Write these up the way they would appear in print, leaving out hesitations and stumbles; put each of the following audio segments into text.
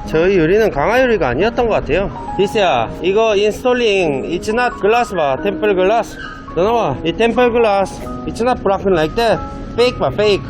저희 유리는 강화 유리가 아니었던 것 같아요. 비스야, 이거 installing it's not glass 봐. temple glass. 너나와 이 temple glass it's not broken like that. fake 봐, fake.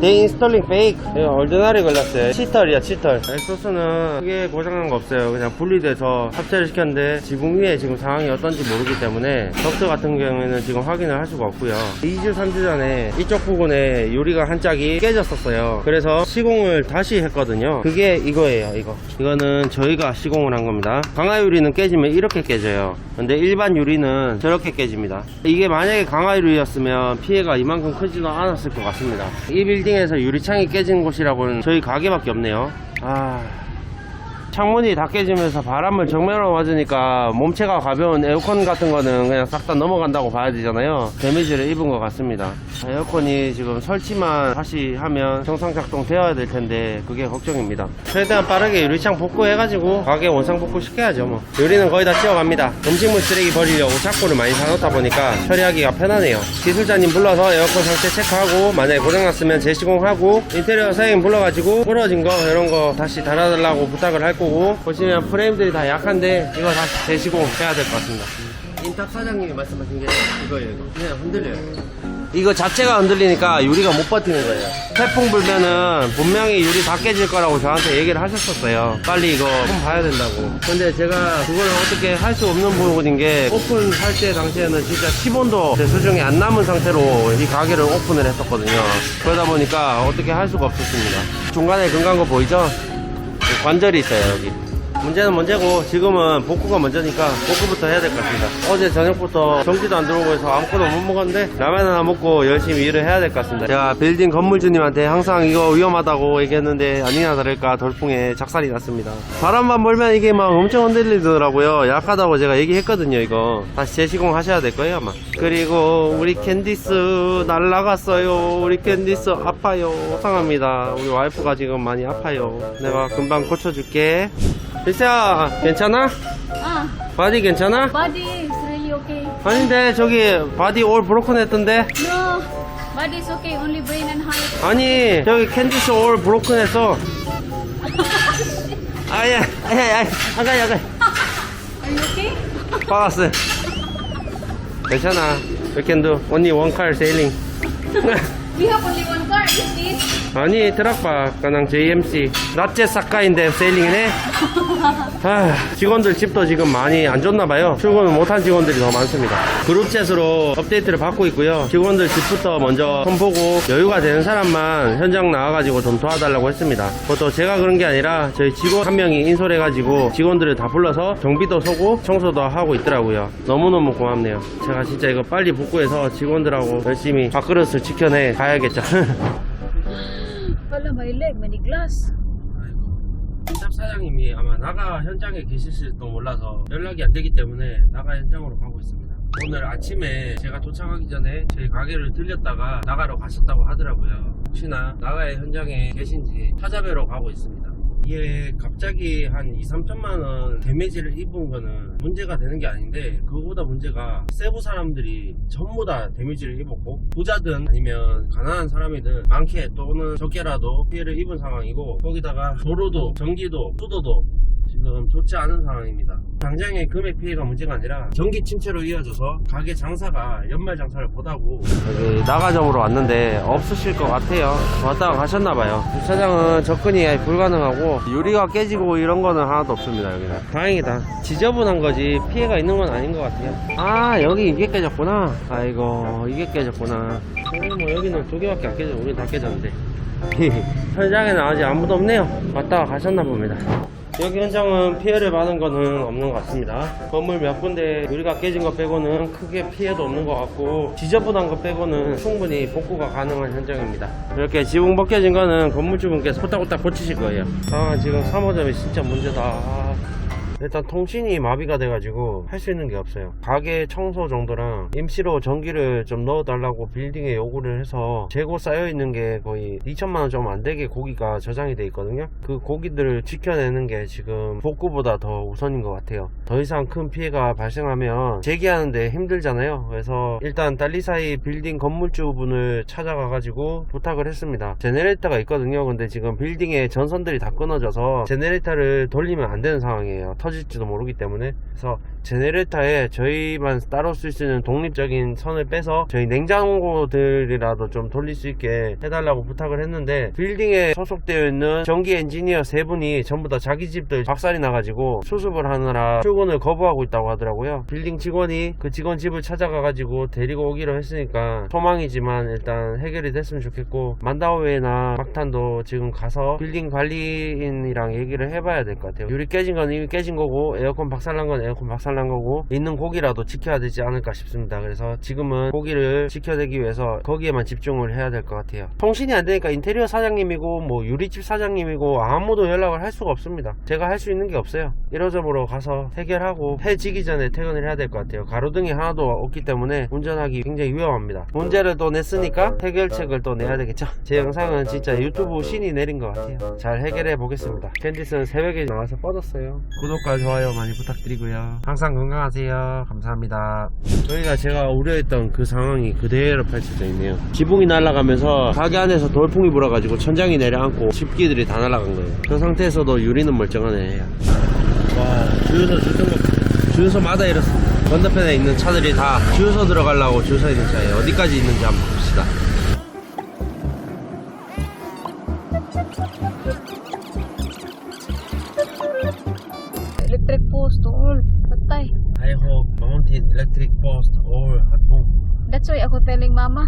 they installing fake. 이거 얼디너리 글라스야. 치털이야, 치털. 엑소스는 크게 고장난 거 없어요. 그냥 분리돼서 합체를 시켰는데 지붕 위에 지금 상황이 어떤지 모르기 때문에 덕트 같은 경우에는 지금 확인을 할 수가 없고요. 2주 3주 전에 이쪽 부분에 유리가 한 짝이 깨졌었어요. 그래서 시공을 다시 했거든요. 그게 이거예요. 이거는 저희가 시공을 한 겁니다. 강화 유리는 깨지면 이렇게 깨져요. 근데 일반 유리는 저렇게 깨집니다. 이게 만약에 강화 유리였으면 피해가 이만큼 크지도 않았을 것 같습니다. 이 빌딩에서 유리창이 깨진 곳이라고는 저희 가게밖에 없네요. 창문이 다 깨지면서 바람을 정면으로 맞으니까 몸체가 가벼운 에어컨 같은 거는 그냥 싹 다 넘어간다고 봐야 되잖아요. 데미지를 입은 것 같습니다. 에어컨이 지금 설치만 다시 하면 정상 작동 되어야 될 텐데 그게 걱정입니다. 최대한 빠르게 유리창 복구해가지고 가게 원상 복구 시켜야죠 뭐. 유리는 거의 다 치워갑니다. 음식물 쓰레기 버리려고 자꾸를 많이 사놓다 보니까 처리하기가 편하네요. 기술자님 불러서 에어컨 상태 체크하고 만약에 고장났으면 재시공하고 인테리어 사장님 불러가지고 부러진 거 이런 거 다시 달아달라고 부탁을 할 거고, 보시면 프레임들이 다 약한데 이거 다시 재시공 해야 될 것 같습니다. 인탁 사장님이 말씀하신 게 이거예요. 이거 그냥 흔들려요. 이거 자체가 흔들리니까 유리가 못 버티는 거예요. 태풍 불면은 분명히 유리 다 깨질 거라고 저한테 얘기를 하셨었어요. 빨리 이거 좀 봐야 된다고. 근데 제가 그걸 어떻게 할 수 없는 부분인 게, 오픈할 때 당시에는 진짜 10원도 제 수중에 안 남은 상태로 이 가게를 오픈을 했었거든요. 그러다 보니까 어떻게 할 수가 없었습니다. 중간에 금간 거 보이죠? 관절이 있어요. 여기 문제는 문제고 지금은 복구가 먼저니까 복구부터 해야 될 것 같습니다. 어제 저녁부터 전기도 안 들어오고 해서 아무것도 못 먹었는데 라면 하나 먹고 열심히 일을 해야 될 것 같습니다. 제가 빌딩 건물주님한테 항상 이거 위험하다고 얘기했는데 아니나 다를까 돌풍에 작살이 났습니다. 바람만 불면 이게 막 엄청 흔들리더라고요. 약하다고 제가 얘기했거든요. 이거 다시 재시공 하셔야 될 거예요 아마. 그리고 우리 캔디스 날라갔어요. 우리 캔디스 아파요. 속상합니다. 우리 와이프가 지금 많이 아파요. 내가 금방 고쳐줄게. 리스야, 괜찮아? 바디 괜찮아? Body is really okay. 아닌데 저기 바디 올 브로큰 했던데? No, body is okay. Only brain and heart. 아니 저기 캔디스 올 브로큰 했어. 아야 아가 Are you okay? 박았어. 괜찮아. We can do only one car sailing. We have only one car. Is this? 아니 트럭바 그냥 JMC 낫제 사카인데 세일링이네. 직원들 집도 지금 많이 안 좋나봐요. 출근을 못한 직원들이 더 많습니다. 그룹챗으로 업데이트를 받고 있고요. 직원들 집부터 먼저 손보고 여유가 되는 사람만 현장 나와가지고 좀 도와달라고 했습니다. 그것도 제가 그런 게 아니라 저희 직원 한 명이 인솔해가지고 직원들을 다 불러서 정비도 서고 청소도 하고 있더라고요. 너무너무 고맙네요. 제가 진짜 이거 빨리 복구해서 직원들하고 열심히 밥그릇을 지켜내 가야겠죠. Wala, my leg, many glass. 인탑 사장님이 아마 나가 현장에 계실지도 몰라서 연락이 안 되기 때문에 나가 현장으로 가고 있습니다. 오늘 아침에 제가 도착하기 전에 저희 가게를 들렸다가 나가러 가셨다고 하더라고요. 혹시나 나가의 현장에 계신지 찾아뵈러 가고 있습니다. 이게 갑자기 한 2-3천만 원 데미지를 입은 거는 문제가 되는 게 아닌데, 그거보다 문제가 세부 사람들이 전부 다 데미지를 입었고, 부자든 아니면 가난한 사람이든 많게 또는 적게라도 피해를 입은 상황이고, 거기다가 도로도 전기도 수도도 지금 좋지 않은 상황입니다. 당장의 금액 피해가 문제가 아니라 경기 침체로 이어져서 가게 장사가 연말 장사를 못하고, 여기 나가점으로 왔는데 없으실 것 같아요. 왔다가 가셨나봐요. 주차장은 접근이 불가능하고 유리가 깨지고 이런 거는 하나도 없습니다. 여기는 다행이다. 지저분한 거지 피해가 있는 건 아닌 것 같아요. 아, 여기 이게 깨졌구나. 아이고, 이게 깨졌구나. 뭐 여기는 두 개밖에 안 깨져. 우린 다 깨졌는데. 현장에는 아직 아무도 없네요. 왔다가 가셨나 봅니다. 여기 현장은 피해를 받은 거는 없는 것 같습니다. 건물 몇 군데 유리가 깨진 거 빼고는 크게 피해도 없는 것 같고, 지저분한 거 빼고는 충분히 복구가 가능한 현장입니다. 이렇게 지붕 벗겨진 거는 건물주분께서 후딱후딱 고치실 거예요. 지금 3호점이 진짜 문제다. 일단 통신이 마비가 돼가지고 할 수 있는 게 없어요. 가게 청소 정도랑 임시로 전기를 좀 넣어달라고 빌딩에 요구를 해서 재고 쌓여있는 게 거의 2천만원 좀 안되게 고기가 저장이 돼 있거든요. 그 고기들을 지켜내는 게 지금 복구보다 더 우선인 것 같아요. 더 이상 큰 피해가 발생하면 재개하는데 힘들잖아요. 그래서 일단 달리사이 빌딩 건물주분을 찾아가가지고 부탁을 했습니다. 제네레이터가 있거든요. 근데 지금 빌딩에 전선들이 다 끊어져서 제네레이터를 돌리면 안 되는 상황이에요. 터질지도 모르기 때문에. 그래서 제네레이터에 저희만 따로 쓸 수 있는 독립적인 선을 빼서 저희 냉장고들이라도 좀 돌릴 수 있게 해달라고 부탁을 했는데, 빌딩에 소속되어 있는 전기 엔지니어 3분이 전부 다 자기 집들 박살이 나가지고 수습을 하느라 출근을 거부하고 있다고 하더라고요. 빌딩 직원이 그 직원 집을 찾아가가지고 데리고 오기로 했으니까 소망이지만 일단 해결이 됐으면 좋겠고, 만다오웨이나 막탄도 지금 가서 빌딩 관리인이랑 얘기를 해봐야 될 것 같아요. 유리 깨진 건 이미 깨진 거고, 에어컨 박살난 건 에어컨 박살난 거고, 있는 고기라도 지켜야 되지 않을까 싶습니다. 그래서 지금은 고기를 지켜내기 위해서 거기에만 집중을 해야 될 것 같아요. 통신이 안 되니까 인테리어 사장님이고 뭐 유리집 사장님이고 아무도 연락을 할 수가 없습니다. 제가 할 수 있는 게 없어요. 1호점으로 가서 해결하고 해지기 전에 퇴근을 해야 될 것 같아요. 가로등이 하나도 없기 때문에 운전하기 굉장히 위험합니다. 문제를 또 냈으니까 해결책을 또 내야 되겠죠. 제 영상은 진짜 유튜브 신이 내린 것 같아요. 잘 해결해 보겠습니다. 캔디스는 새벽에 나와서 뻗었어요. 구독과 좋아요 많이 부탁드리고요. 항상 건강하세요. 감사합니다. 저희가 제가 우려했던 그 상황이 그대로 펼쳐져 있네요. 지붕이 날아가면서 가게 안에서 돌풍이 불어가지고 천장이 내려앉고 집기들이 다 날아간 거예요. 그 상태에서도 유리는 멀쩡하네. 와, 주유소마다 이렇습니다. 건너편에 있는 차들이 다 주유소 들어가려고 줄 서 있는 차예요. 어디까지 있는지 한번 봅시다. Electric post all patay. I hope mounted electric post all at home. That's why ako telling mama,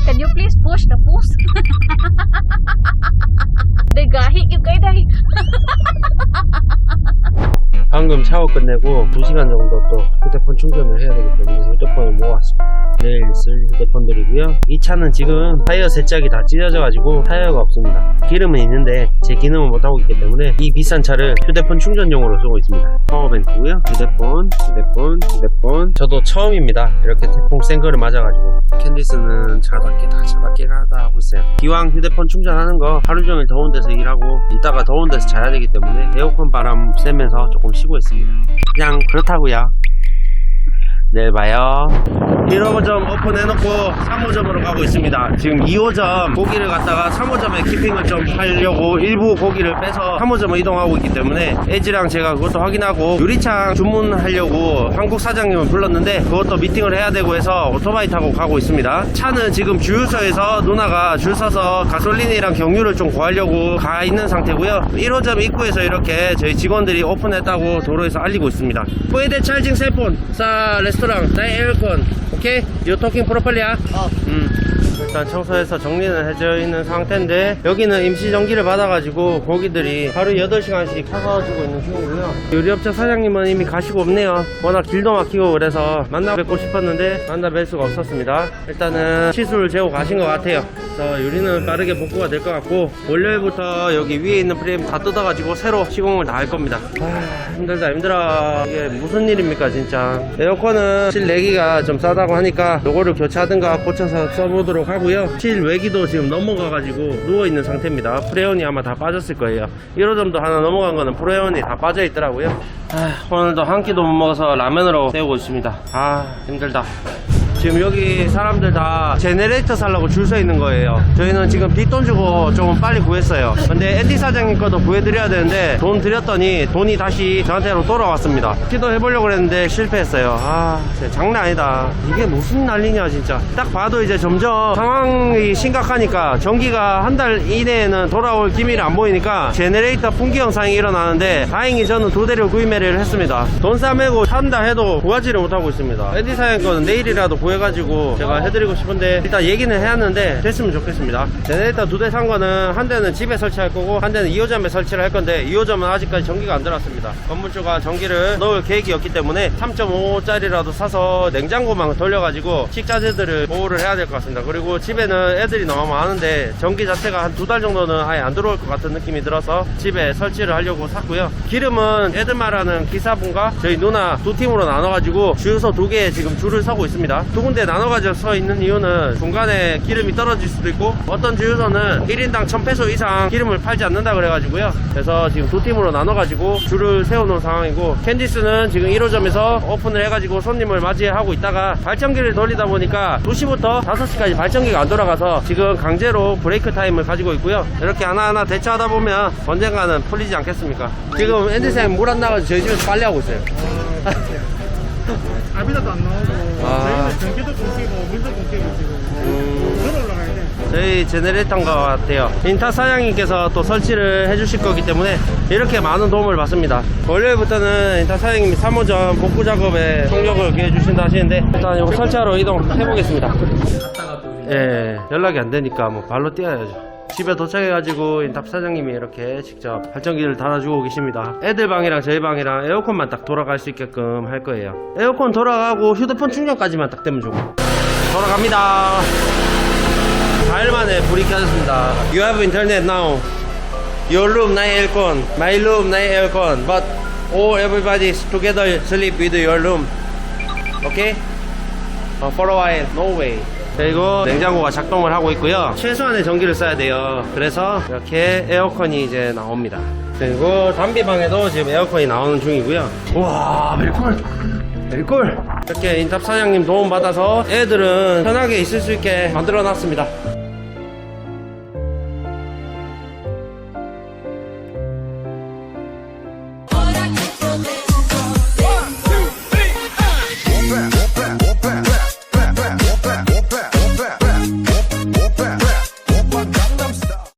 can you please push the post? Degahi yung kayo dahi. 방금 샤워 끝내고 2시간 정도 또 휴대폰 충전을 해야 되기 때문에 휴대폰을 모았습니다. 내일 쓸 휴대폰들이고요. 이 차는 지금 타이어 세 짝이 다 찢어져 가지고 타이어가 없습니다. 기름은 있는데 제 기능을 못하고 있기 때문에 이 비싼 차를 휴대폰 충전용으로 쓰고 있습니다. 파워뱅크고요. 휴대폰. 저도 처음입니다. 이렇게 태풍 센 거를 맞아가지고. 캔디스는 차답게 다 하고 있어요. 기왕 휴대폰 충전하는 거 하루 종일 더운 데서 일하고 이따가 더운 데서 자야 되기 때문에 에어컨 바람 쐬면서 조금 쉬고 있습니다. 그냥 그렇다고요. 내일 봐요. 1호점 오픈해놓고 3호점으로 가고 있습니다. 지금 2호점 고기를 갖다가 3호점에 키핑을 좀 하려고 일부 고기를 빼서 3호점으로 이동하고 있기 때문에 애지랑 제가 그것도 확인하고 유리창 주문하려고 한국 사장님을 불렀는데 그것도 미팅을 해야 되고 해서 오토바이 타고 가고 있습니다. 차는 지금 주유소에서 누나가 줄 서서 가솔린이랑 경유를 좀 구하려고 가 있는 상태고요. 1호점 입구에서 이렇게 저희 직원들이 오픈했다고 도로에서 알리고 있습니다. Puede charging cell phone sa restaurant, na aircon. 오케이? You talking properly? 일단 청소해서 정리는 해져 있는 상태인데 여기는 임시 전기를 받아가지고 고기들이 하루 8시간씩 사가지고 있는 중이고요. 요리업체 사장님은 이미 가시고 없네요. 워낙 길도 막히고 그래서 만나 뵙고 싶었는데 만나 뵐 수가 없었습니다. 일단은 시술 재고 가신 것 같아요. 그래서 유리는 빠르게 복구가 될 것 같고 월요일부터 여기 위에 있는 프레임 다 뜯어가지고 새로 시공을 다 할 겁니다. 힘들다 힘들어. 이게 무슨 일입니까 진짜. 에어컨은 실내기가 좀 싸다고 하니까 요거를 교체하든가 고쳐서 써보도록 하고요. 실외기도 지금 넘어가가지고 누워있는 상태입니다. 프레온이 아마 다 빠졌을 거예요. 1호점도 하나 넘어간 거는 프레온이 다 빠져있더라고요. 오늘도 한 끼도 못 먹어서 라면으로 때우고 있습니다. 힘들다. 지금 여기 사람들 다 제네레이터 살라고 줄 서 있는 거예요. 저희는 지금 뒷돈 주고 조금 빨리 구했어요. 근데 앤디 사장님 것도 구해드려야 되는데 돈 드렸더니 돈이 다시 저한테로 돌아왔습니다. 시도해보려고 그랬는데 실패했어요. 진짜 장난 아니다. 이게 무슨 난리냐 진짜. 딱 봐도 이제 점점 상황이 심각하니까 전기가 한 달 이내에는 돌아올 기미를 안 보이니까 제네레이터 풍기 현상이 일어나는데 다행히 저는 2대를 구입매를 했습니다. 돈 싸매고 산다 해도 구하지를 못하고 있습니다. 앤디 사장님 거는 내일이라도 구해 해가지고 제가 해드리고 싶은데 일단 얘기는 해왔는데 됐으면 좋겠습니다. 제네레이터 2대 산 거는 한 대는 집에 설치할 거고 한 대는 2호점에 설치를 할 건데 2호점은 아직까지 전기가 안 들어왔습니다. 건물주가 전기를 넣을 계획이었기 때문에 3.5짜리라도 사서 냉장고만 돌려가지고 식자재들을 보호를 해야 될 것 같습니다. 그리고 집에는 애들이 너무 많은데 전기 자체가 한 2달 정도는 아예 안 들어올 것 같은 느낌이 들어서 집에 설치를 하려고 샀고요. 기름은 에드마라는 기사분과 저희 누나 두 팀으로 나눠가지고 주유소 2개에 지금 줄을 서고 있습니다. 두 군데 나눠가지고 서 있는 이유는 중간에 기름이 떨어질 수도 있고 어떤 주유소는 1인당 1000페소 이상 기름을 팔지 않는다 그래가지고요. 그래서 지금 두 팀으로 나눠가지고 줄을 세워놓은 상황이고, 캔디스는 지금 1호점에서 오픈을 해가지고 손님을 맞이하고 있다가 발전기를 돌리다 보니까 2시부터 5시까지 발전기가 안 돌아가서 지금 강제로 브레이크 타임을 가지고 있고요. 이렇게 하나하나 대처하다 보면 언젠가는 풀리지 않겠습니까? 지금 앤디쌤 물 안 나가서 저희 집에서 빨래하고 있어요. 아비다도 안 나오고 아. 저희는 전기도 끊기고 물도 끊기고 지금 더 올라가야 돼. 저희 제네레이터인 것 같아요. 인타 사장님께서 또 설치를 해주실 거기 때문에 이렇게 많은 도움을 받습니다. 월요일부터는 인타 사장님이 3호점 복구 작업에 총력을 기해주신다 하시는데 일단 이거 설치하러 이동해보겠습니다. 예, 연락이 안 되니까 뭐 발로 뛰어야죠. 집에 도착해가지고 인탑 사장님이 이렇게 직접 발전기를 달아주고 계십니다. 애들 방이랑 저희 방이랑 에어컨만 딱 돌아갈 수 있게끔 할 거예요. 에어컨 돌아가고 휴대폰 충전까지만 딱 되면 좋고. 돌아갑니다. 4일 만에 불이 켜졌습니다. You have internet now. Your room 나의 에어컨, my room 나의 에어컨. But all everybody is together sleep with your room. Okay? For a while, no way. 그리고 냉장고가 작동을 하고 있고요. 최소한의 전기를 써야 돼요. 그래서 이렇게 에어컨이 이제 나옵니다. 그리고 담비방에도 지금 에어컨이 나오는 중이고요. 우와, 멜콜! 멜콜! 이렇게 인탑 사장님 도움 받아서 애들은 편하게 있을 수 있게 만들어 놨습니다.